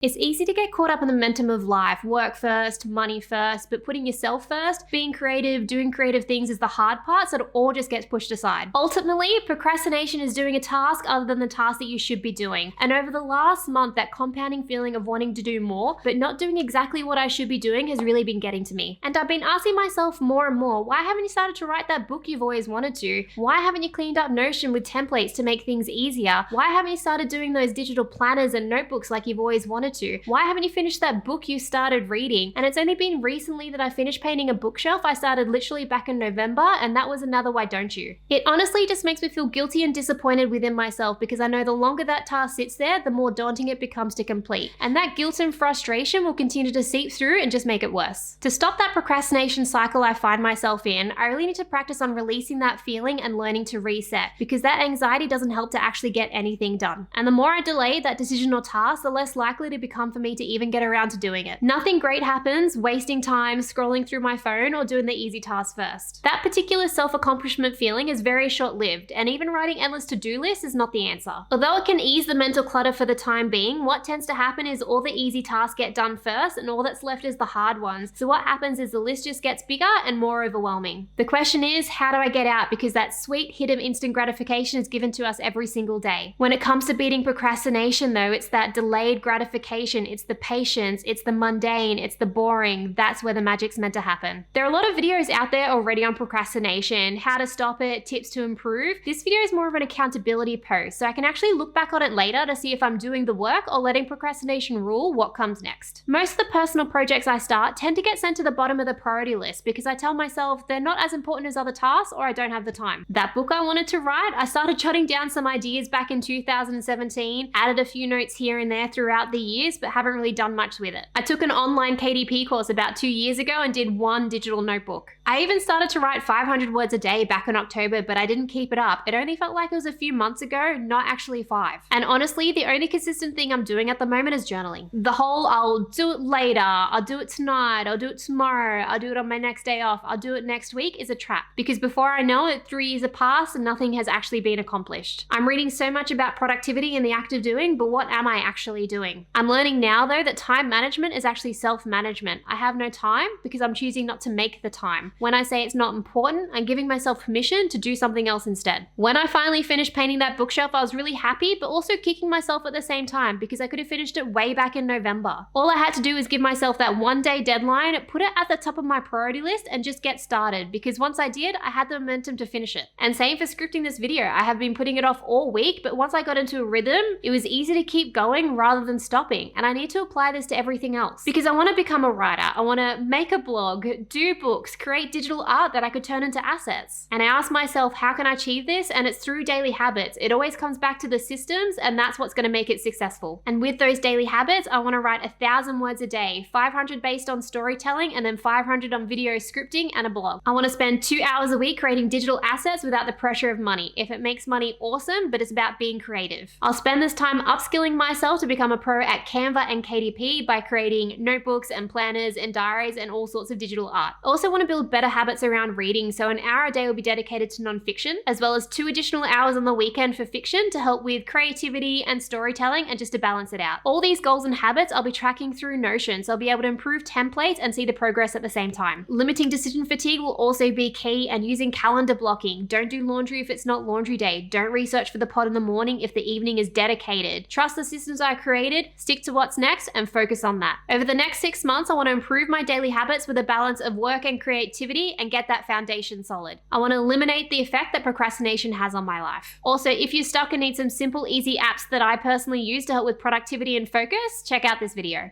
It's easy to get caught up in the momentum of life, work first, money first, but putting yourself first, being creative, doing creative things is the hard part, so it all just gets pushed aside. Ultimately, procrastination is doing a task other than the task that you should be doing. And over the last month, that compounding feeling of wanting to do more, but not doing exactly what I should be doing has really been getting to me. And I've been asking myself more and more, why haven't you started to write that book you've always wanted to? Why haven't you cleaned up Notion with templates to make things easier? Why haven't you started doing those digital planners and notebooks like you've always wanted to? Why haven't you finished that book you started reading? And it's only been recently that I finished painting a bookshelf. I started literally back in November, and that was another why don't you? It honestly just makes me feel guilty and disappointed within myself because I know the longer that task sits there, the more daunting it becomes to complete. And that guilt and frustration will continue to seep through and just make it worse. To stop that procrastination cycle I find myself in, I really need to practice on releasing that feeling and learning to reset, because that anxiety doesn't help to actually get anything done. And the more I delay that decision or task, the less likely to become for me to even get around to doing it. Nothing great happens wasting time scrolling through my phone or doing the easy task first. That particular self-accomplishment feeling is very short-lived, and even writing endless to-do lists is not the answer. Although it can ease the mental clutter for the time being, what tends to happen is all the easy tasks get done first and all that's left is the hard ones. So what happens is the list just gets bigger and more overwhelming. The question is, how do I get out? Because that sweet hit of instant gratification is given to us every single day. When it comes to beating procrastination though, it's that delayed gratification, it's the patience, it's the mundane, it's the boring. That's where the magic's meant to happen. There are a lot of videos out there already on procrastination, how to stop it, tips to improve. This video is more of an accountability post, so I can actually look back on it later to see if I'm doing the work or letting procrastination rule what comes next. Most of the personal projects I start tend to get sent to the bottom of the priority list because I tell myself they're not as important as other tasks or I don't have the time. That book I wanted to write, I started jotting down some ideas back in 2017, added a few notes here and there throughout the years, but haven't really done much with it. I took an online KDP course about 2 years ago and did one digital notebook. I even started to write 500 words a day back in October, but I didn't keep it up. It only felt like it was a few months ago, not actually 5. And honestly, the only consistent thing I'm doing at the moment is journaling. The whole I'll do it later, I'll do it tonight, I'll do it tomorrow, I'll do it on my next day off, I'll do it next week is a trap. Because before I know it, 3 years have passed and nothing has actually been accomplished. I'm reading so much about productivity and the act of doing, but what am I actually doing? I'm learning now though that time management is actually self-management. I have no time because I'm choosing not to make the time. When I say it's not important, I'm giving myself permission to do something else instead. When I finally finished painting that bookshelf, I was really happy, but also kicking myself at the same time because I could have finished it way back in November. All I had to do was give myself that 1-day deadline, put it at the top of my priority list and just get started, because once I did, I had the momentum to finish it. And same for scripting this video. I have been putting it off all week, but once I got into a rhythm, it was easy to keep going rather than stopping. And I need to apply this to everything else because I want to become a writer. I want to make a blog, do books, create digital art that I could turn into assets. And I asked myself, how can I achieve this? And it's through daily habits. It always comes back to the systems, and that's what's going to make it successful. And with those daily habits, I want to write 1,000 words a day, 500 based on storytelling, and then 500 on video scripting and a blog. I want to spend 2 hours a week creating digital assets without the pressure of money. If it makes money, awesome, but it's about being creative. I'll spend this time upskilling myself to become a pro at Canva and KDP by creating notebooks and planners and diaries and all sorts of digital art. I also want to build better habits around reading, so an hour a day will be dedicated to nonfiction, as well as 2 additional hours on the weekend for fiction to help with creativity and storytelling and just to balance it out. All these goals and habits I'll be tracking through Notion, so I'll be able to improve templates and see the progress at the same time. Limiting decision fatigue will also be key, and using calendar blocking. Don't do laundry if it's not laundry day. Don't research for the pod in the morning if the evening is dedicated. Trust the systems I created, stick to what's next, and focus on that. Over the next 6 months, I want to improve my daily habits with a balance of work and creativity and get that foundation solid. I want to eliminate the effect that procrastination has on my life. Also, if you're stuck and need some simple, easy apps that I personally use to help with productivity and focus, check out this video.